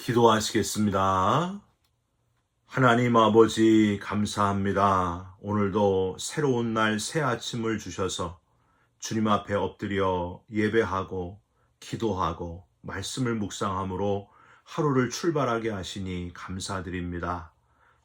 기도하시겠습니다. 하나님 아버지 감사합니다. 오늘도 새로운 날 새 아침을 주셔서 주님 앞에 엎드려 예배하고 기도하고 말씀을 묵상함으로 하루를 출발하게 하시니 감사드립니다.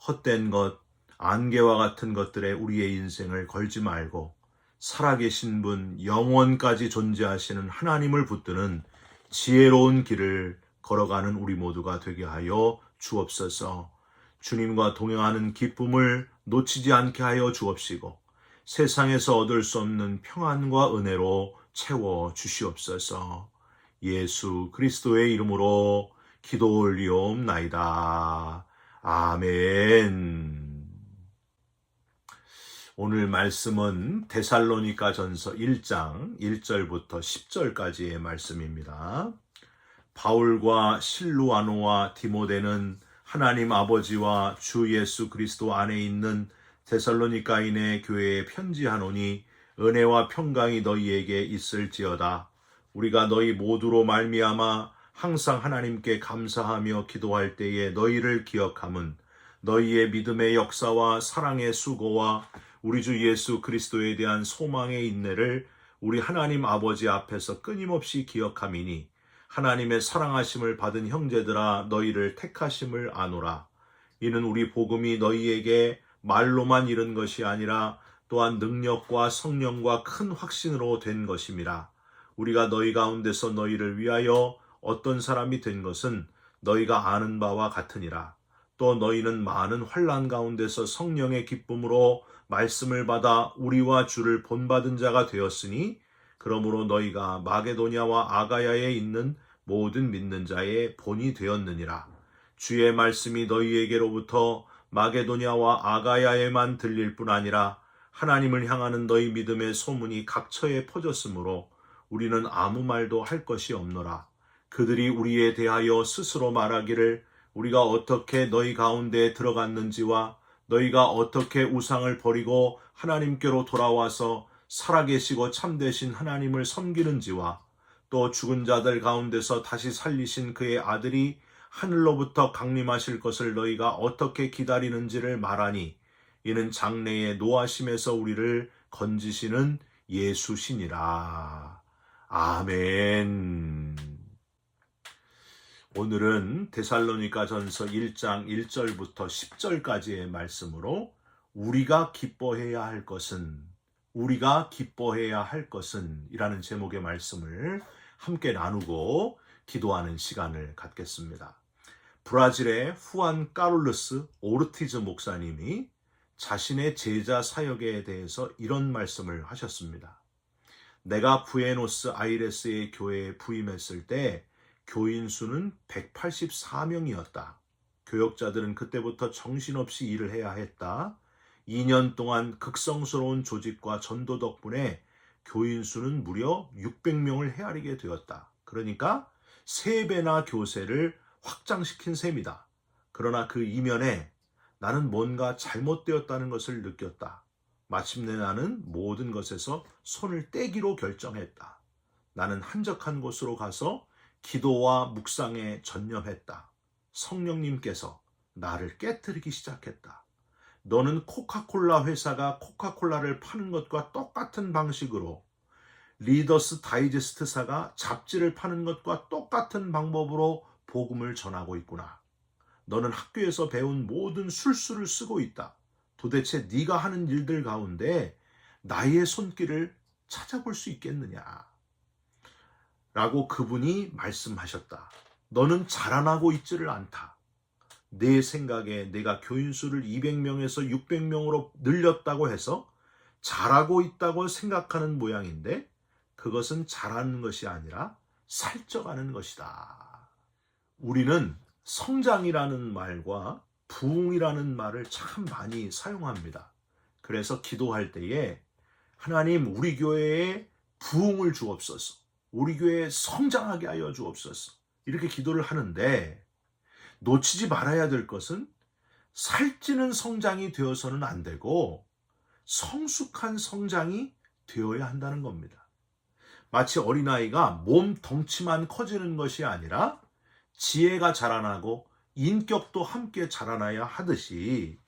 헛된 것, 안개와 같은 것들에 우리의 인생을 걸지 말고 살아계신 분, 영원까지 존재하시는 하나님을 붙드는 지혜로운 길을 걸어가는 우리 모두가 되게 하여 주옵소서. 주님과 동행하는 기쁨을 놓치지 않게 하여 주옵시고 세상에서 얻을 수 없는 평안과 은혜로 채워 주시옵소서. 예수 그리스도의 이름으로 기도 올리옵나이다. 아멘. 오늘 말씀은 데살로니가전서 1장 1절부터 10절까지의 말씀입니다. 바울과 실루아노와 디모데는 하나님 아버지와 주 예수 그리스도 안에 있는 데살로니가인의 교회에 편지하노니 은혜와 평강이 너희에게 있을지어다. 우리가 너희 모두로 말미암아 항상 하나님께 감사하며 기도할 때에 너희를 기억함은 너희의 믿음의 역사와 사랑의 수고와 우리 주 예수 그리스도에 대한 소망의 인내를 우리 하나님 아버지 앞에서 끊임없이 기억함이니 하나님의 사랑하심을 받은 형제들아 너희를 택하심을 아노라. 이는 우리 복음이 너희에게 말로만 이른 것이 아니라 또한 능력과 성령과 큰 확신으로 된 것임이라. 우리가 너희 가운데서 너희를 위하여 어떤 사람이 된 것은 너희가 아는 바와 같으니라. 또 너희는 많은 환난 가운데서 성령의 기쁨으로 말씀을 받아 우리와 주를 본받은 자가 되었으니 그러므로 너희가 마게도냐와 아가야에 있는 모든 믿는 자의 본이 되었느니라. 주의 말씀이 너희에게로부터 마게도냐와 아가야에만 들릴 뿐 아니라 하나님을 향하는 너희 믿음의 소문이 각처에 퍼졌으므로 우리는 아무 말도 할 것이 없노라. 그들이 우리에 대하여 스스로 말하기를 우리가 어떻게 너희 가운데에 들어갔는지와 너희가 어떻게 우상을 버리고 하나님께로 돌아와서 살아계시고 참되신 하나님을 섬기는지와 또 죽은 자들 가운데서 다시 살리신 그의 아들이 하늘로부터 강림하실 것을 너희가 어떻게 기다리는지를 말하니 이는 장래의 노하심에서 우리를 건지시는 예수시니라. 아멘. 오늘은 데살로니가전서 1장 1절부터 10절까지의 말씀으로 우리가 기뻐해야 할 것은 이라는 제목의 말씀을 함께 나누고 기도하는 시간을 갖겠습니다. 브라질의 후안 까룰루스 오르티즈 목사님이 자신의 제자 사역에 대해서 이런 말씀을 하셨습니다. 내가 부에노스 아이레스의 교회에 부임했을 때 교인 수는 184명이었다. 교역자들은 그때부터 정신없이 일을 해야 했다. 2년 동안 극성스러운 조직과 전도 덕분에 교인 수는 무려 600명을 헤아리게 되었다. 그러니까 3배나 교세를 확장시킨 셈이다. 그러나 그 이면에 나는 뭔가 잘못되었다는 것을 느꼈다. 마침내 나는 모든 것에서 손을 떼기로 결정했다. 나는 한적한 곳으로 가서 기도와 묵상에 전념했다. 성령님께서 나를 깨트리기 시작했다. 너는 코카콜라 회사가 코카콜라를 파는 것과 똑같은 방식으로 리더스 다이제스트사가 잡지를 파는 것과 똑같은 방법으로 복음을 전하고 있구나. 너는 학교에서 배운 모든 술수를 쓰고 있다. 도대체 네가 하는 일들 가운데 나의 손길을 찾아볼 수 있겠느냐? 라고 그분이 말씀하셨다. 너는 자라나고 있지를 않다. 내 생각에 내가 교인 수를 200명에서 600명으로 늘렸다고 해서 잘하고 있다고 생각하는 모양인데 그것은 잘하는 것이 아니라 살쪄가는 것이다. 우리는 성장이라는 말과 부흥이라는 말을 참 많이 사용합니다. 그래서 기도할 때에 하나님 우리 교회에 부흥을 주옵소서. 우리 교회에 성장하게 하여 주옵소서. 이렇게 기도를 하는데 놓치지 말아야 될 것은 살찌는 성장이 되어서는 안 되고 성숙한 성장이 되어야 한다는 겁니다. 마치 어린아이가 몸 덩치만 커지는 것이 아니라 지혜가 자라나고 인격도 함께 자라나야 하듯이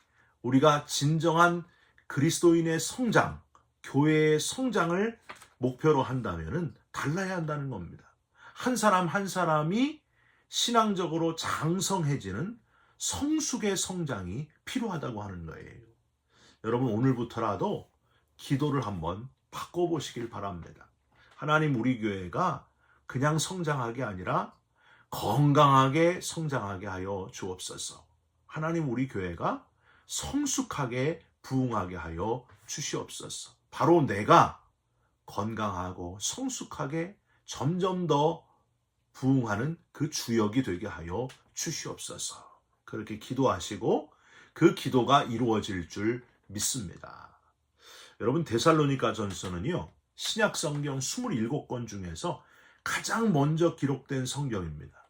우리가 진정한 그리스도인의 성장, 교회의 성장을 목표로 한다면 달라야 한다는 겁니다. 한 사람 한 사람이 신앙적으로 장성해지는 성숙의 성장이 필요하다고 하는 거예요. 여러분, 오늘부터라도 기도를 한번 바꿔보시길 바랍니다. 하나님, 우리 교회가 그냥 성장하게 아니라 건강하게 성장하게 하여 주옵소서. 하나님, 우리 교회가 성숙하게 부흥하게 하여 주시옵소서. 바로 내가 건강하고 성숙하게 점점 더 부흥하는 그 주역이 되게 하여 주시옵소서. 그렇게 기도하시고 그 기도가 이루어질 줄 믿습니다. 여러분, 데살로니가 전서는요, 신약 성경 27권 중에서 가장 먼저 기록된 성경입니다.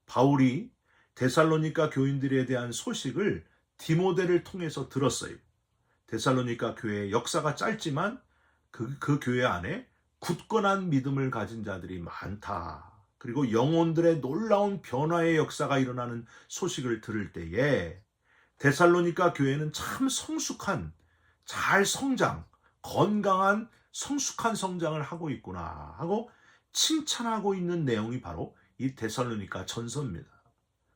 바울이 데살로니가 교인들에 대한 소식을 디모데를 통해서 들었어요. 데살로니가 교회의 역사가 짧지만 그 교회 안에 굳건한 믿음을 가진 자들이 많다. 그리고 영혼들의 놀라운 변화의 역사가 일어나는 소식을 들을 때에 데살로니가 교회는 참 성숙한, 잘 성장, 건강한 성숙한 성장을 하고 있구나 하고 칭찬하고 있는 내용이 바로 이 데살로니가 전서입니다.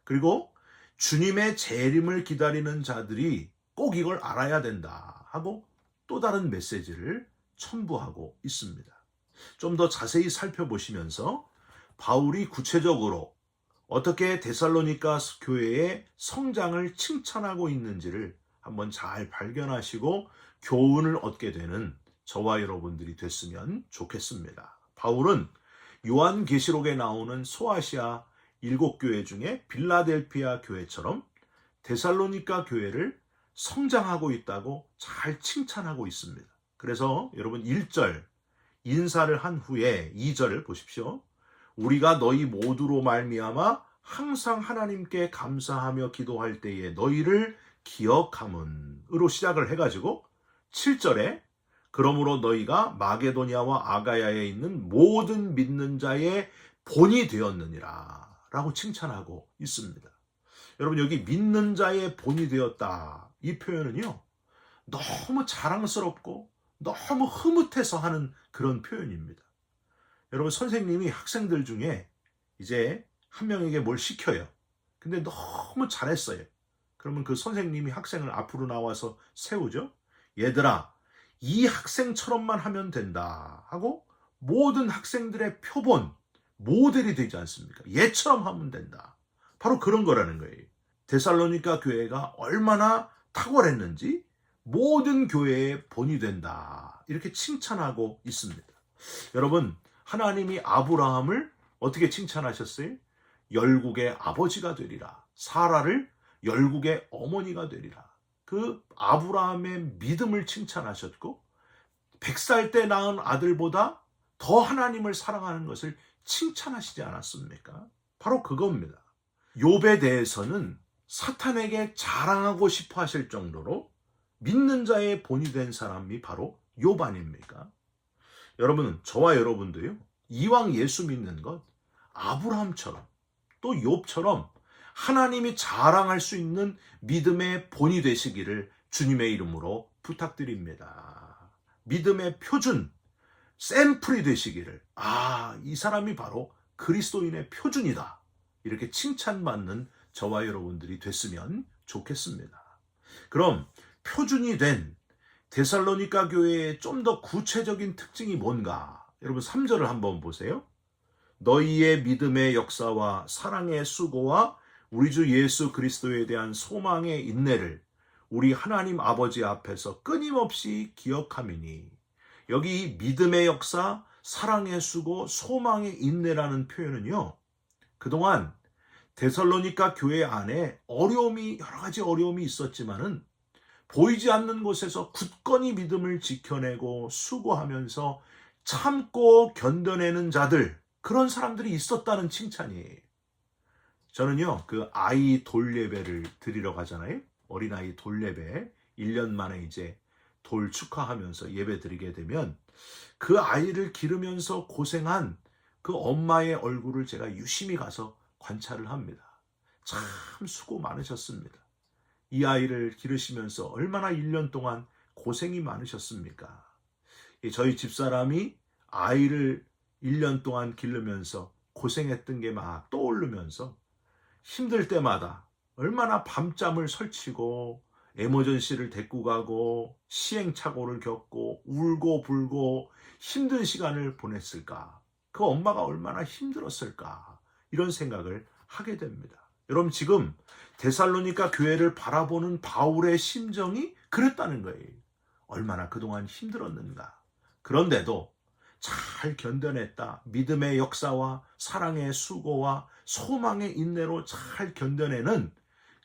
그리고 주님의 재림을 기다리는 자들이 꼭 이걸 알아야 된다 하고 또 다른 메시지를 첨부하고 있습니다. 좀 더 자세히 살펴보시면서 바울이 구체적으로 어떻게 데살로니가 교회의 성장을 칭찬하고 있는지를 한번 잘 발견하시고 교훈을 얻게 되는 저와 여러분들이 됐으면 좋겠습니다. 바울은 요한계시록에 나오는 소아시아 7교회 중에 빌라델피아 교회처럼 데살로니가 교회를 성장하고 있다고 잘 칭찬하고 있습니다. 그래서 여러분 1절 인사를 한 후에 2절을 보십시오. 우리가 너희 모두로 말미암아 항상 하나님께 감사하며 기도할 때에 너희를 기억함은으로 시작을 해가지고 7절에 그러므로 너희가 마게도냐와 아가야에 있는 모든 믿는 자의 본이 되었느니라 라고 칭찬하고 있습니다. 여러분, 여기 믿는 자의 본이 되었다, 이 표현은요, 너무 자랑스럽고 너무 흐뭇해서 하는 그런 표현입니다. 여러분, 선생님이 학생들 중에 이제 한 명에게 뭘 시켜요. 근데 너무 잘했어요. 그러면 그 선생님이 학생을 앞으로 나와서 세우죠. 얘들아, 이 학생처럼만 하면 된다 하고 모든 학생들의 표본, 모델이 되지 않습니까? 얘처럼 하면 된다. 바로 그런 거라는 거예요. 데살로니가 교회가 얼마나 탁월했는지 모든 교회의 본이 된다, 이렇게 칭찬하고 있습니다. 여러분, 하나님이 아브라함을 어떻게 칭찬하셨어요? 열국의 아버지가 되리라. 사라를 열국의 어머니가 되리라. 그 아브라함의 믿음을 칭찬하셨고 100살 때 낳은 아들보다 더 하나님을 사랑하는 것을 칭찬하시지 않았습니까? 바로 그겁니다. 욥에 대해서는 사탄에게 자랑하고 싶어 하실 정도로 믿는 자의 본이 된 사람이 바로 욥 아닙니까? 여러분, 저와 여러분도요, 이왕 예수 믿는 것 아브라함처럼 또 욥처럼 하나님이 자랑할 수 있는 믿음의 본이 되시기를 주님의 이름으로 부탁드립니다. 믿음의 표준, 샘플이 되시기를, 이 사람이 바로 그리스도인의 표준이다, 이렇게 칭찬받는 저와 여러분들이 됐으면 좋겠습니다. 그럼 표준이 된 데살로니가 교회의 좀 더 구체적인 특징이 뭔가? 여러분 3절을 한번 보세요. 너희의 믿음의 역사와 사랑의 수고와 우리 주 예수 그리스도에 대한 소망의 인내를 우리 하나님 아버지 앞에서 끊임없이 기억함이니, 여기 믿음의 역사, 사랑의 수고, 소망의 인내라는 표현은요, 그동안 데살로니가 교회 안에 여러 가지 어려움이 있었지만은 보이지 않는 곳에서 굳건히 믿음을 지켜내고 수고하면서 참고 견뎌내는 자들, 그런 사람들이 있었다는 칭찬이에요. 저는요, 그 아이 돌 예배를 드리러 가잖아요. 어린아이 돌 예배 1년 만에 이제 돌 축하하면서 예배 드리게 되면 그 아이를 기르면서 고생한 그 엄마의 얼굴을 제가 유심히 가서 관찰을 합니다. 참 수고 많으셨습니다. 이 아이를 기르시면서 얼마나 1년 동안 고생이 많으셨습니까? 저희 집사람이 아이를 1년 동안 기르면서 고생했던 게 막 떠오르면서 힘들 때마다 얼마나 밤잠을 설치고 에머전시를 데리고 가고 시행착오를 겪고 울고 불고 힘든 시간을 보냈을까? 그 엄마가 얼마나 힘들었을까? 이런 생각을 하게 됩니다. 여러분, 지금 데살로니가 교회를 바라보는 바울의 심정이 그랬다는 거예요. 얼마나 그동안 힘들었는가. 그런데도 잘 견뎌냈다. 믿음의 역사와 사랑의 수고와 소망의 인내로 잘 견뎌내는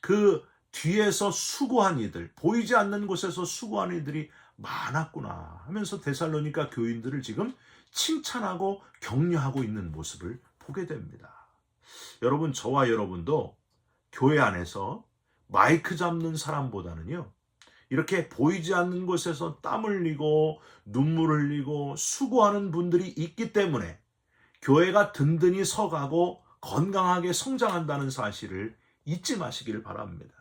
그 뒤에서 수고한 이들, 보이지 않는 곳에서 수고한 이들이 많았구나 하면서 데살로니가 교인들을 지금 칭찬하고 격려하고 있는 모습을 보게 됩니다. 여러분, 저와 여러분도 교회 안에서 마이크 잡는 사람보다는요, 이렇게 보이지 않는 곳에서 땀 흘리고 눈물 흘리고 수고하는 분들이 있기 때문에 교회가 든든히 서가고 건강하게 성장한다는 사실을 잊지 마시기를 바랍니다.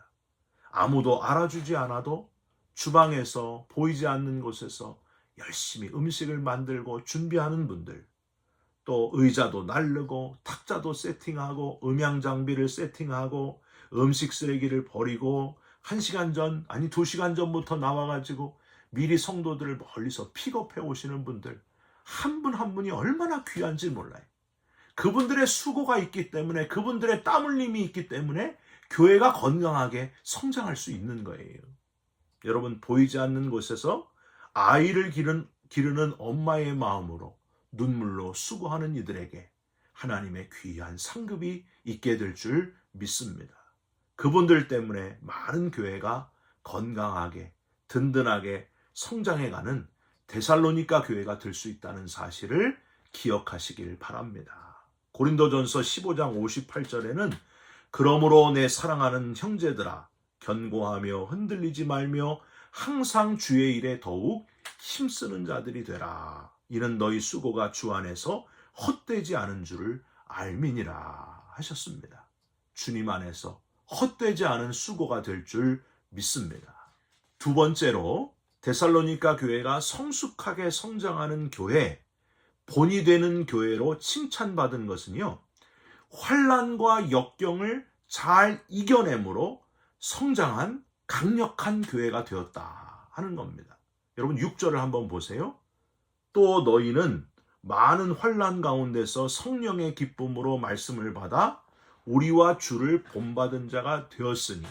아무도 알아주지 않아도 주방에서 보이지 않는 곳에서 열심히 음식을 만들고 준비하는 분들, 또 의자도 나르고 탁자도 세팅하고 음향 장비를 세팅하고 음식 쓰레기를 버리고 1시간 전, 아니 2시간 전부터 나와가지고 미리 성도들을 멀리서 픽업해 오시는 분들, 한 분 한 분이 얼마나 귀한지 몰라요. 그분들의 수고가 있기 때문에, 그분들의 땀 흘림이 있기 때문에 교회가 건강하게 성장할 수 있는 거예요. 여러분, 보이지 않는 곳에서 아이를 기르는 엄마의 마음으로 눈물로 수고하는 이들에게 하나님의 귀한 상급이 있게 될 줄 믿습니다. 그분들 때문에 많은 교회가 건강하게 든든하게 성장해가는 데살로니가 교회가 될 수 있다는 사실을 기억하시길 바랍니다. 고린도전서 15장 58절에는 그러므로 내 사랑하는 형제들아 견고하며 흔들리지 말며 항상 주의 일에 더욱 힘쓰는 자들이 되라. 이는 너희 수고가 주 안에서 헛되지 않은 줄을 알미니라 하셨습니다. 주님 안에서 헛되지 않은 수고가 될 줄 믿습니다. 두 번째로 데살로니가 교회가 성숙하게 성장하는 교회, 본이 되는 교회로 칭찬받은 것은요, 환난과 역경을 잘 이겨내므로 성장한 강력한 교회가 되었다 하는 겁니다. 여러분 6절을 한번 보세요. 또 너희는 많은 환난 가운데서 성령의 기쁨으로 말씀을 받아 우리와 주를 본받은 자가 되었으니.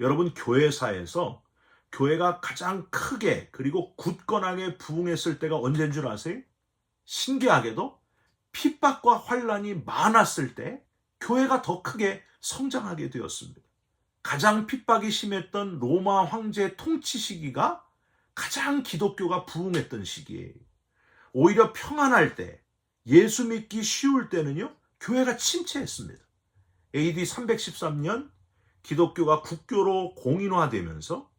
여러분, 교회사에서 교회가 가장 크게 그리고 굳건하게 부흥했을 때가 언제인 줄 아세요? 신기하게도 핍박과 환난이 많았을 때 교회가 더 크게 성장하게 되었습니다. 가장 핍박이 심했던 로마 황제 통치 시기가 가장 기독교가 부흥했던 시기예요. 오히려 평안할 때, 예수 믿기 쉬울 때는요, 교회가 침체했습니다. AD 313년 기독교가 국교로 공인화되면서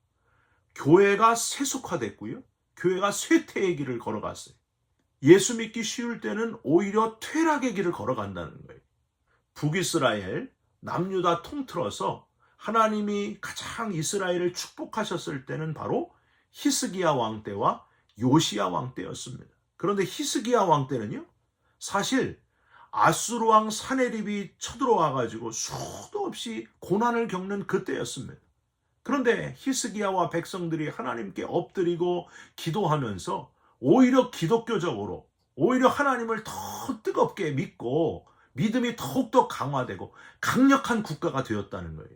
교회가 세속화됐고요, 교회가 쇠퇴의 길을 걸어갔어요. 예수 믿기 쉬울 때는 오히려 퇴락의 길을 걸어간다는 거예요. 북이스라엘, 남유다 통틀어서 하나님이 가장 이스라엘을 축복하셨을 때는 바로 히스기야 왕 때와 요시야 왕 때였습니다. 그런데 히스기야 왕 때는요, 사실 아수르 왕 사네립이 쳐들어와가지고 수도 없이 고난을 겪는 그때였습니다. 그런데 히스기야와 백성들이 하나님께 엎드리고 기도하면서 오히려 기독교적으로, 오히려 하나님을 더 뜨겁게 믿고 믿음이 더욱더 강화되고 강력한 국가가 되었다는 거예요.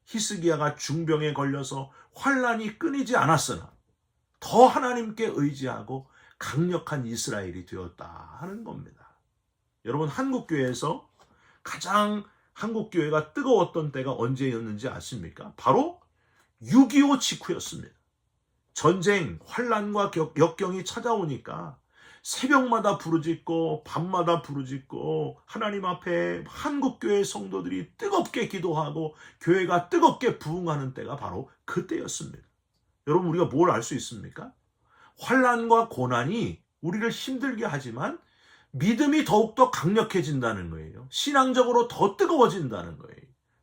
히스기야가 중병에 걸려서 환난이 끊이지 않았으나 더 하나님께 의지하고 강력한 이스라엘이 되었다 하는 겁니다. 여러분, 한국교회에서 가장 한국교회가 뜨거웠던 때가 언제였는지 아십니까? 바로 6.25 직후였습니다. 전쟁, 환난과 역경이 찾아오니까 새벽마다 부르짖고 밤마다 부르짖고 하나님 앞에 한국교회 성도들이 뜨겁게 기도하고 교회가 뜨겁게 부흥하는 때가 바로 그때였습니다. 여러분, 우리가 뭘 알 수 있습니까? 환난과 고난이 우리를 힘들게 하지만 믿음이 더욱더 강력해진다는 거예요. 신앙적으로 더 뜨거워진다는 거예요.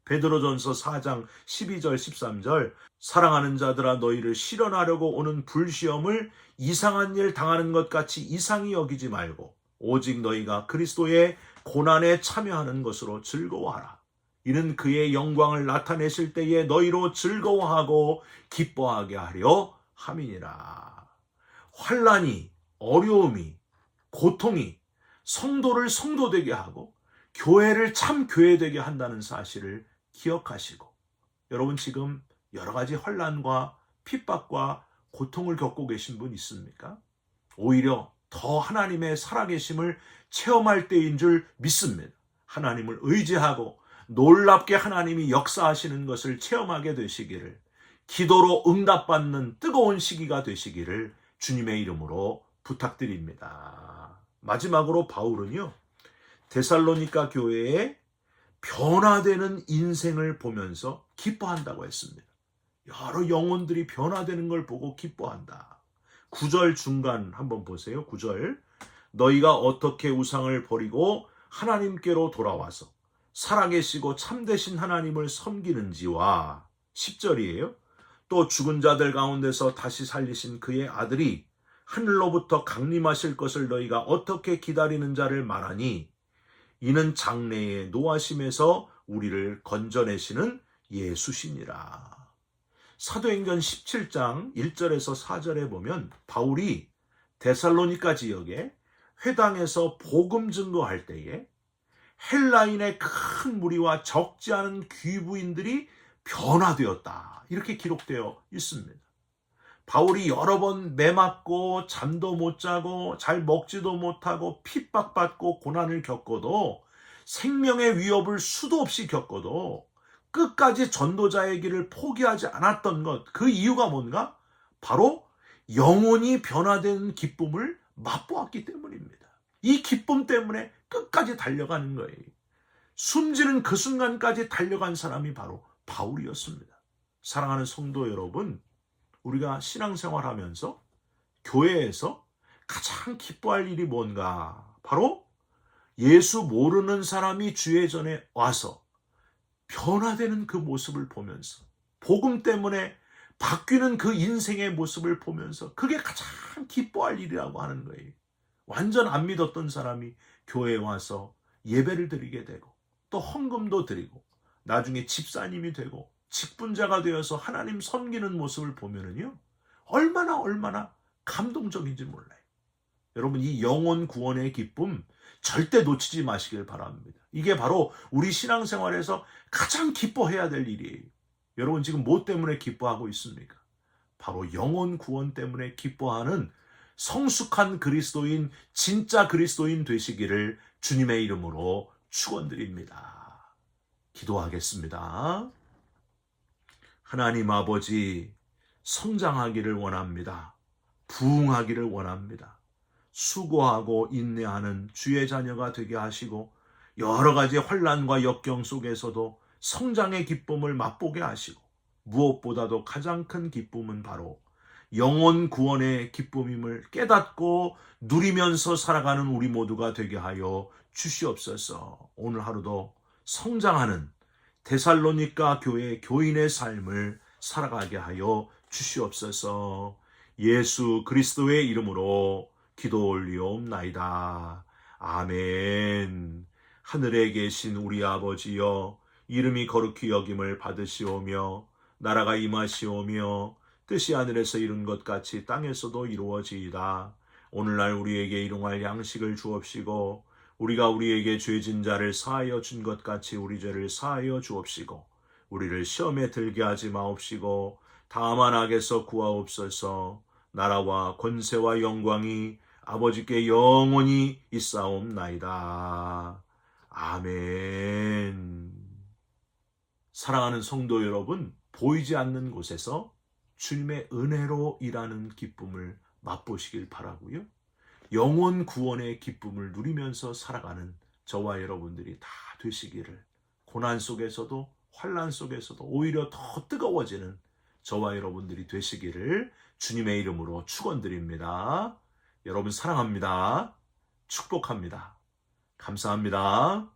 베드로전서 4장 12절 13절 사랑하는 자들아 너희를 실현하려고 오는 불시험을 이상한 일 당하는 것 같이 이상히 여기지 말고 오직 너희가 그리스도의 고난에 참여하는 것으로 즐거워하라. 이는 그의 영광을 나타내실 때에 너희로 즐거워하고 기뻐하게 하려 함이니라. 환난이, 어려움이, 고통이 성도를 성도되게 하고 교회를 참 교회되게 한다는 사실을 기억하시고, 여러분 지금 여러 가지 환난과 핍박과 고통을 겪고 계신 분 있습니까? 오히려 더 하나님의 살아계심을 체험할 때인 줄 믿습니다. 하나님을 의지하고 놀랍게 하나님이 역사하시는 것을 체험하게 되시기를, 기도로 응답받는 뜨거운 시기가 되시기를 주님의 이름으로 부탁드립니다. 마지막으로 바울은요, 데살로니가 교회의 변화되는 인생을 보면서 기뻐한다고 했습니다. 여러 영혼들이 변화되는 걸 보고 기뻐한다. 9절 중간 한번 보세요. 9절. 너희가 어떻게 우상을 버리고 하나님께로 돌아와서 살아계시고 참되신 하나님을 섬기는지와 10절이에요. 또 죽은 자들 가운데서 다시 살리신 그의 아들이 하늘로부터 강림하실 것을 너희가 어떻게 기다리는 자를 말하니 이는 장래의 노하심에서 우리를 건져내시는 예수시니라. 사도행전 17장 1절에서 4절에 보면 바울이 데살로니가 지역에 회당에서 복음 증거할 때에 헬라인의 큰 무리와 적지 않은 귀부인들이 변화되었다. 이렇게 기록되어 있습니다. 바울이 여러 번 매맞고 잠도 못 자고 잘 먹지도 못하고 핍박받고 고난을 겪어도 생명의 위협을 수도 없이 겪어도 끝까지 전도자의 길을 포기하지 않았던 것, 그 이유가 뭔가? 바로 영혼이 변화된 기쁨을 맛보았기 때문입니다. 이 기쁨 때문에 끝까지 달려가는 거예요. 숨지는 그 순간까지 달려간 사람이 바로 바울이었습니다. 사랑하는 성도 여러분, 우리가 신앙생활하면서 교회에서 가장 기뻐할 일이 뭔가? 바로 예수 모르는 사람이 주의 전에 와서 변화되는 그 모습을 보면서, 복음 때문에 바뀌는 그 인생의 모습을 보면서, 그게 가장 기뻐할 일이라고 하는 거예요. 완전 안 믿었던 사람이 교회에 와서 예배를 드리게 되고 또 헌금도 드리고 나중에 집사님이 되고 직분자가 되어서 하나님 섬기는 모습을 보면은요, 얼마나 감동적인지 몰라요. 여러분, 이 영혼 구원의 기쁨 절대 놓치지 마시길 바랍니다. 이게 바로 우리 신앙생활에서 가장 기뻐해야 될 일이에요. 여러분 지금 뭐 때문에 기뻐하고 있습니까? 바로 영혼 구원 때문에 기뻐하는 성숙한 그리스도인, 진짜 그리스도인 되시기를 주님의 이름으로 축원드립니다. 기도하겠습니다. 하나님 아버지, 성장하기를 원합니다. 부흥하기를 원합니다. 수고하고 인내하는 주의 자녀가 되게 하시고 여러 가지 환난과 역경 속에서도 성장의 기쁨을 맛보게 하시고, 무엇보다도 가장 큰 기쁨은 바로 영혼 구원의 기쁨임을 깨닫고 누리면서 살아가는 우리 모두가 되게 하여 주시옵소서. 오늘 하루도 성장하는 데살로니가 교회 교인의 삶을 살아가게 하여 주시옵소서. 예수 그리스도의 이름으로 기도 올리옵나이다. 아멘. 하늘에 계신 우리 아버지여, 이름이 거룩히 여김을 받으시오며 나라가 임하시오며 뜻이 하늘에서 이룬 것 같이 땅에서도 이루어지이다. 오늘날 우리에게 일용할 양식을 주옵시고 우리가 우리에게 죄진 자를 사하여 준 것 같이 우리 죄를 사하여 주옵시고 우리를 시험에 들게 하지 마옵시고 다만 악에서 구하옵소서. 나라와 권세와 영광이 아버지께 영원히 있사옵나이다. 아멘. 사랑하는 성도 여러분, 보이지 않는 곳에서 주님의 은혜로 일하는 기쁨을 맛보시길 바라고요. 영혼 구원의 기쁨을 누리면서 살아가는 저와 여러분들이 다 되시기를, 고난 속에서도 환난 속에서도 오히려 더 뜨거워지는 저와 여러분들이 되시기를 주님의 이름으로 축원드립니다. 여러분 사랑합니다. 축복합니다. 감사합니다.